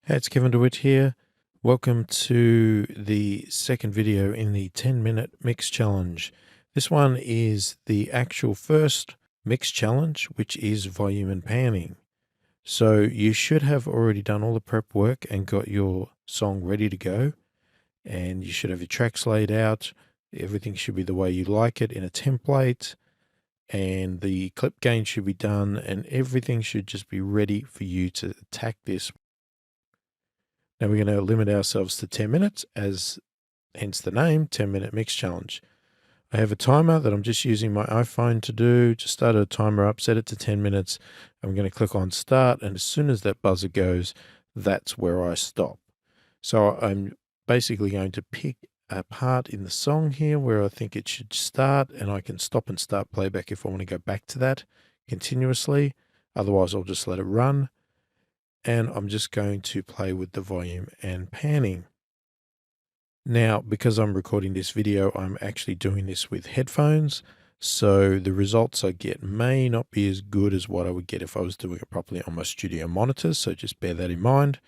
Hey, it's Kevin DeWitt here. Welcome to the second video in the 10-minute mix challenge. This one is the actual first mix challenge, which is volume and panning. So you should have already done all the prep work and got your song ready to go. And you should have your tracks laid out. Everything should be the way you like it in a template. And the clip gain should be done. And everything should just be ready for you to attack this. Now we're going to limit ourselves to 10 minutes, as hence the name, 10-minute mix challenge. I have a timer that I'm just using my iPhone to do. Just start a timer up, set it to 10 minutes. I'm going to click on start, and as soon as that buzzer goes, that's where I stop. So I'm basically going to pick a part in the song here where I think it should start, and I can stop and start playback if I want to go back to that continuously. Otherwise, I'll just let it run. And I'm just going to play with the volume and panning. Now, because I'm recording this video, I'm actually doing this with headphones, so the results I get may not be as good as what I would get if I was doing it properly on my studio monitors, so just bear that in mind.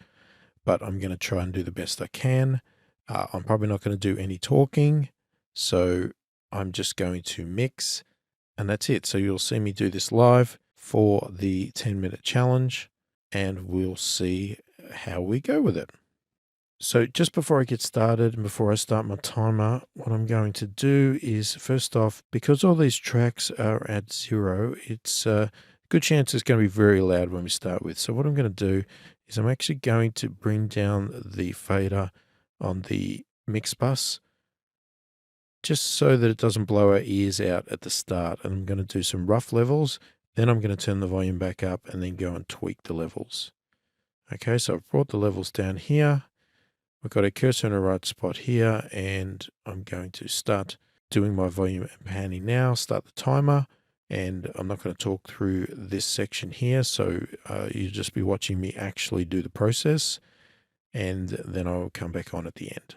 But I'm going to try and do the best I can. I'm probably not going to do any talking, so I'm just going to mix, and that's it. So you'll see me do this live for the 10-minute challenge, and we'll see how we go with it. So just before I get started and before I start my timer, what I'm going to do is, first off, because all these tracks are at 0, it's a good chance it's going to be very loud when we start with. So what I'm going to do is I'm actually going to bring down the fader on the mix bus just so that it doesn't blow our ears out at the start. And I'm going to do some rough levels. Then I'm going to turn the volume back up and then go and tweak the levels. Okay, so I've brought the levels down here. We've got a cursor in the right spot here, and I'm going to start doing my volume and panning now, start the timer, and I'm not going to talk through this section here, so you'll just be watching me actually do the process, and then I'll come back on at the end.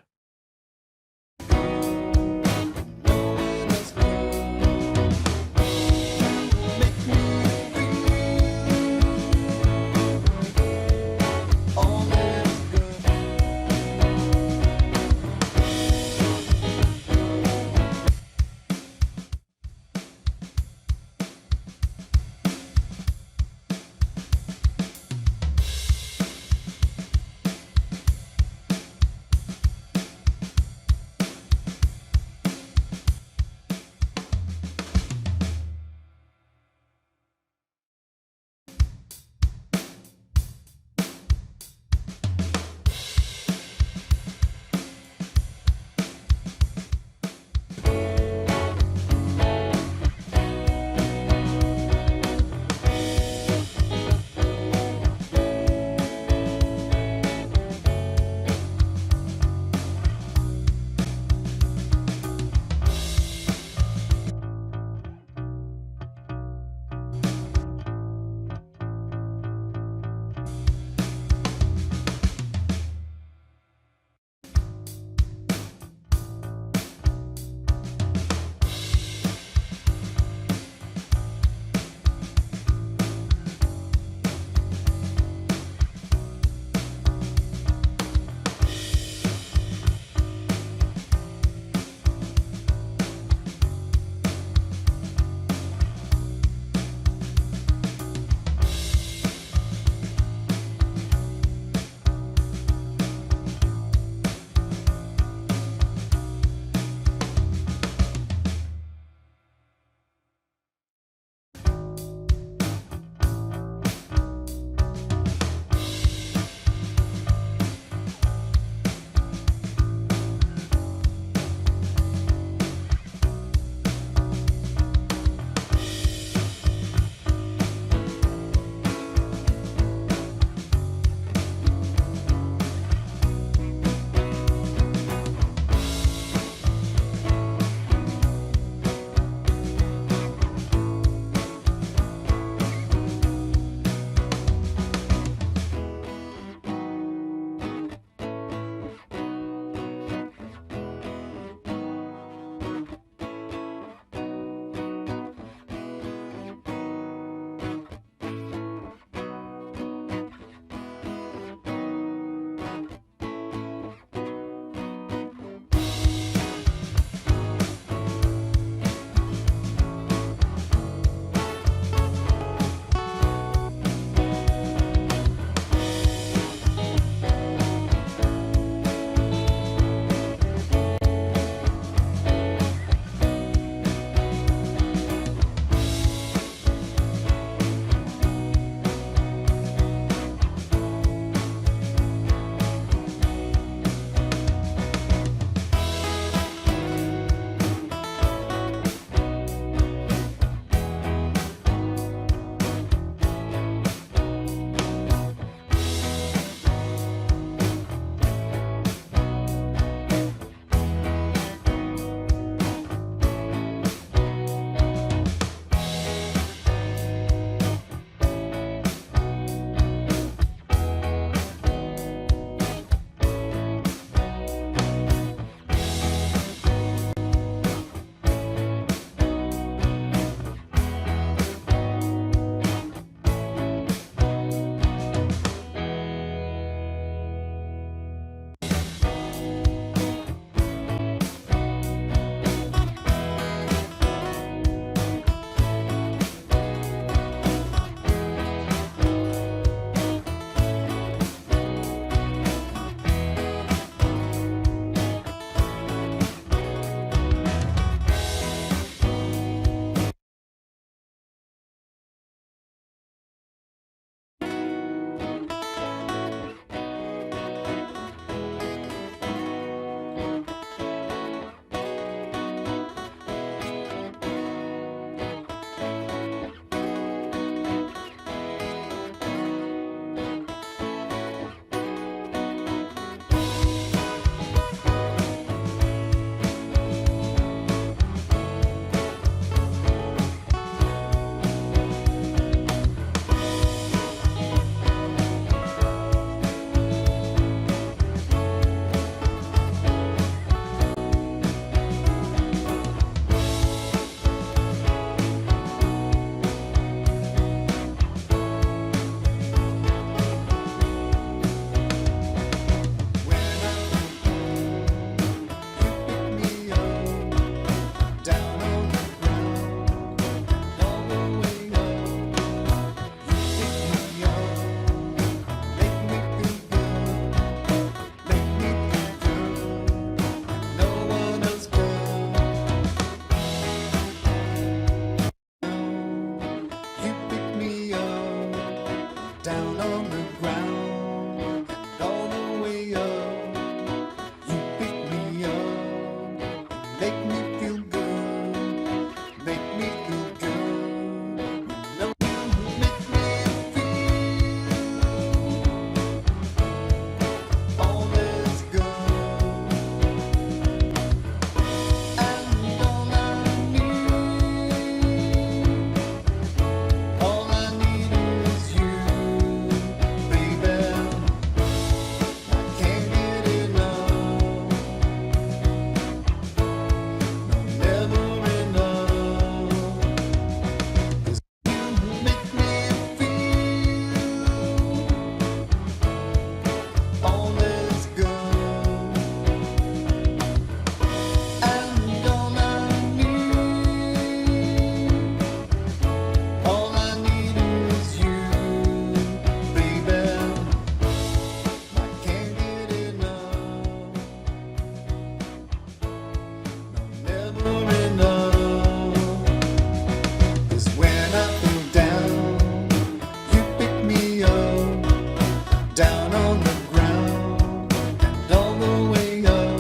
down on the ground and all the way up.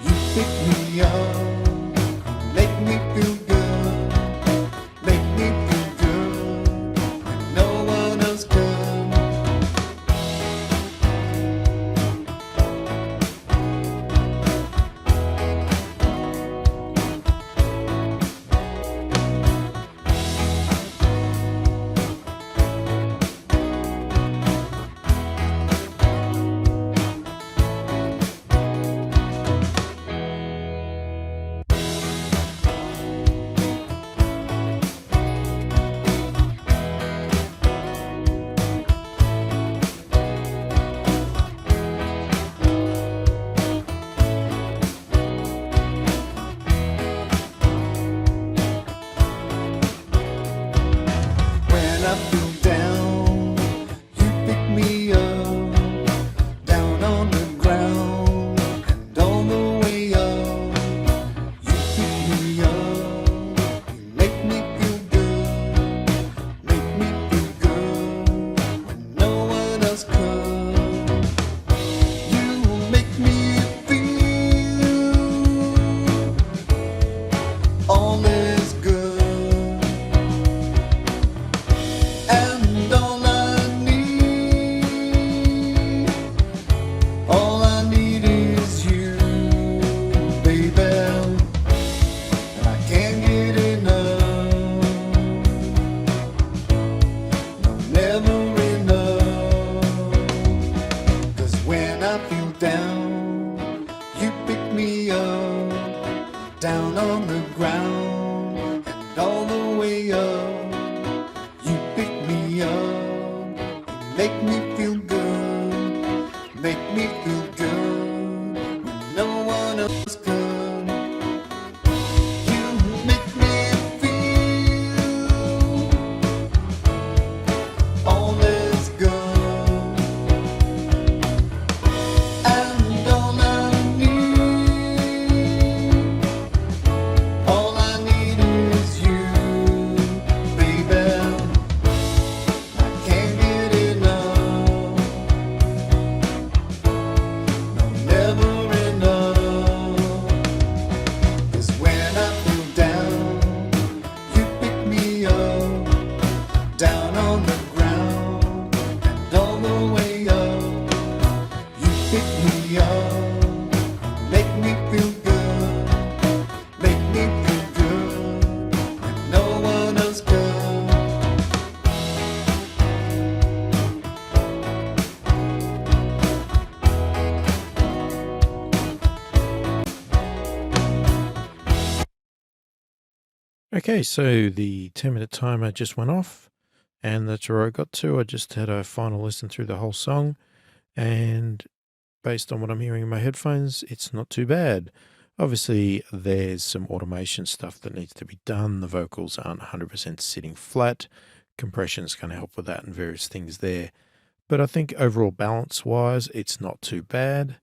You pick me up, make me feel good, make me feel good when no one else can. When I feel down, you pick me up, down on the ground and all the way up. You pick me up, you make me feel good, make me feel good when no one else could. You make me feel all is good. And all I need is you, baby. And I can't get enough, no, never enough. 'Cause when I feel down, you pick me up, down on the ground and all the way up. You pick me up, make me feel good, make me feel good when no one else could. You make me feel all is good. And all I need is you, baby. Can't get enough, no, never enough. 'Cause when I feel down, you pick me up, down on the ground and all the way up. You pick me up, make me feel good, make me feel good when no one else could. Okay, so the 10-minute timer just went off, and that's where I got to. I just had a final listen through the whole song, and based on what I'm hearing in my headphones, it's not too bad. Obviously, there's some automation stuff that needs to be done. The vocals aren't 100% sitting flat. Compression's going to help with that and various things there. But I think overall balance-wise, it's not too bad.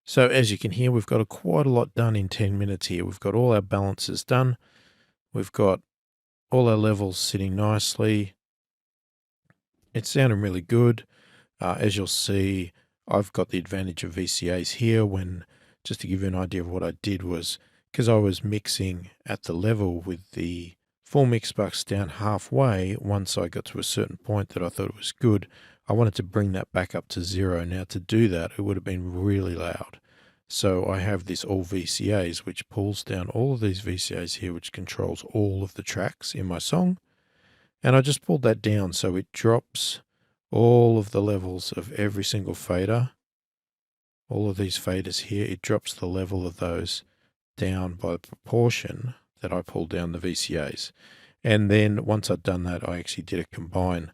So as you can hear, we've got quite a lot done in 10 minutes here. We've got all our balances done. We've got all our levels sitting nicely. It's sounding really good. As you'll see, I've got the advantage of VCAs here when, just to give you an idea of what I did was, because I was mixing at the level with the full mix box down halfway, once I got to a certain point that I thought it was good, I wanted to bring that back up to 0. Now to do that, it would have been really loud. So I have this all VCAs, which pulls down all of these VCAs here, which controls all of the tracks in my song. And I just pulled that down so it drops all of the levels of every single fader. All of these faders here, it drops the level of those down by the proportion that I pulled down the VCAs. And then once I'd done that, I actually did a combine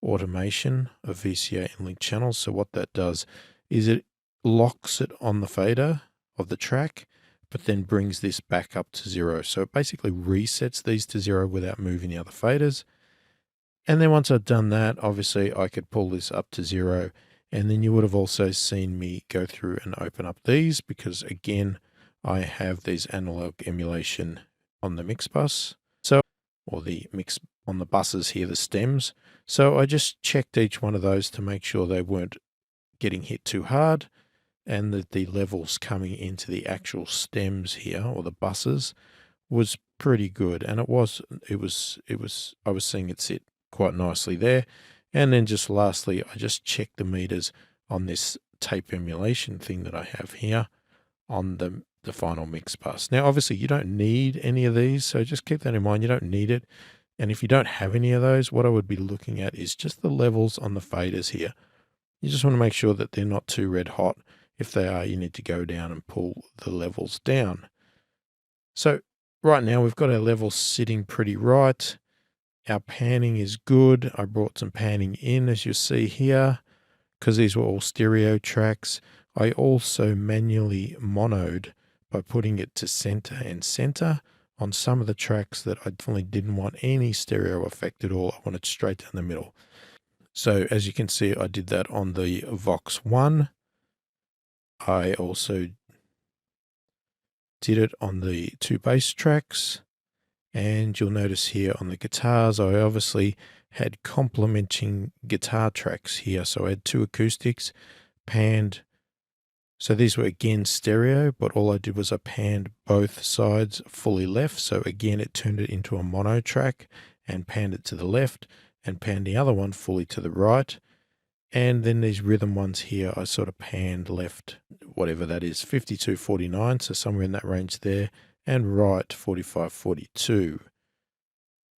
automation of VCA and link channels. So what that does is it locks it on the fader of the track, but then brings this back up to 0. So it basically resets these to 0 without moving the other faders. And then once I've done that, obviously I could pull this up to 0. And then you would have also seen me go through and open up these because, again, I have these analog emulation on the mix bus. So or the mix on the buses here, the stems. So I just checked each one of those to make sure they weren't getting hit too hard, and that the levels coming into the actual stems here, or the buses, was pretty good. And I was seeing it sit quite nicely there. And then just lastly, I just checked the meters on this tape emulation thing that I have here on the final mix bus. Now, obviously you don't need any of these, so just keep that in mind. You don't need it. And if you don't have any of those, what I would be looking at is just the levels on the faders here. You just want to make sure that they're not too red hot. If they are, you need to go down and pull the levels down. So right now we've got our levels sitting pretty right. Our panning is good. I brought some panning in, as you see here, because these were all stereo tracks. I also manually monoed by putting it to center and center on some of the tracks that I definitely didn't want any stereo effect at all. I wanted straight down the middle. So as you can see, I did that on the Vox 1. I also did it on the 2 bass tracks. And you'll notice here on the guitars, I obviously had complementing guitar tracks here. So I had 2 acoustics, panned. So these were again stereo, but all I did was I panned both sides fully left. So again, it turned it into a mono track and panned it to the left and panned the other one fully to the right. And then these rhythm ones here, I sort of panned left, whatever that is, 52-49, so somewhere in that range there, and right 45-42.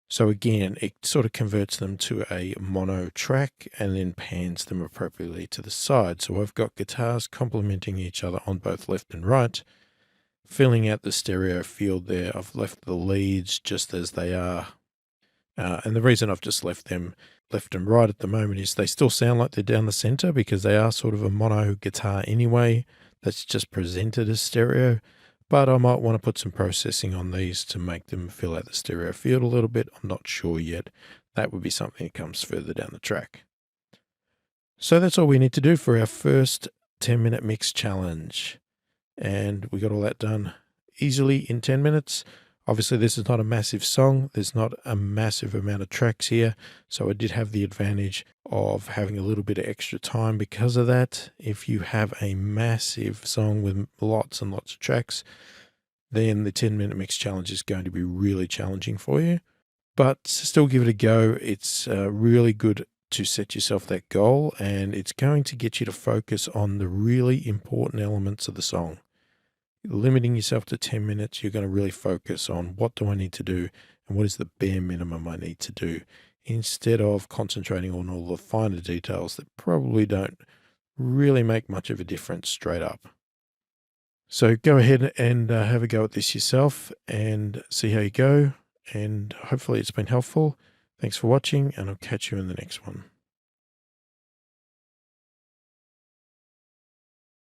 So again, it sort of converts them to a mono track and then pans them appropriately to the side. So I've got guitars complementing each other on both left and right, filling out the stereo field there. I've left the leads just as they are. And the reason I've just left them left and right at the moment is they still sound like they're down the center because they are sort of a mono guitar anyway. That's just presented as stereo. But I might want to put some processing on these to make them fill out the stereo field a little bit. I'm not sure yet. That would be something that comes further down the track. So that's all we need to do for our first 10-minute mix challenge. And we got all that done easily in 10 minutes. Obviously, this is not a massive song. There's not a massive amount of tracks here. So I did have the advantage of having a little bit of extra time because of that. If you have a massive song with lots and lots of tracks, then the 10-minute mix challenge is going to be really challenging for you. But still give it a go. It's really good to set yourself that goal, and it's going to get you to focus on the really important elements of the song. Limiting yourself to 10 minutes, you're going to really focus on what do I need to do and what is the bare minimum I need to do, instead of concentrating on all the finer details that probably don't really make much of a difference straight up. So go ahead and have a go at this yourself and see how you go. And hopefully it's been helpful. Thanks for watching, and I'll catch you in the next one.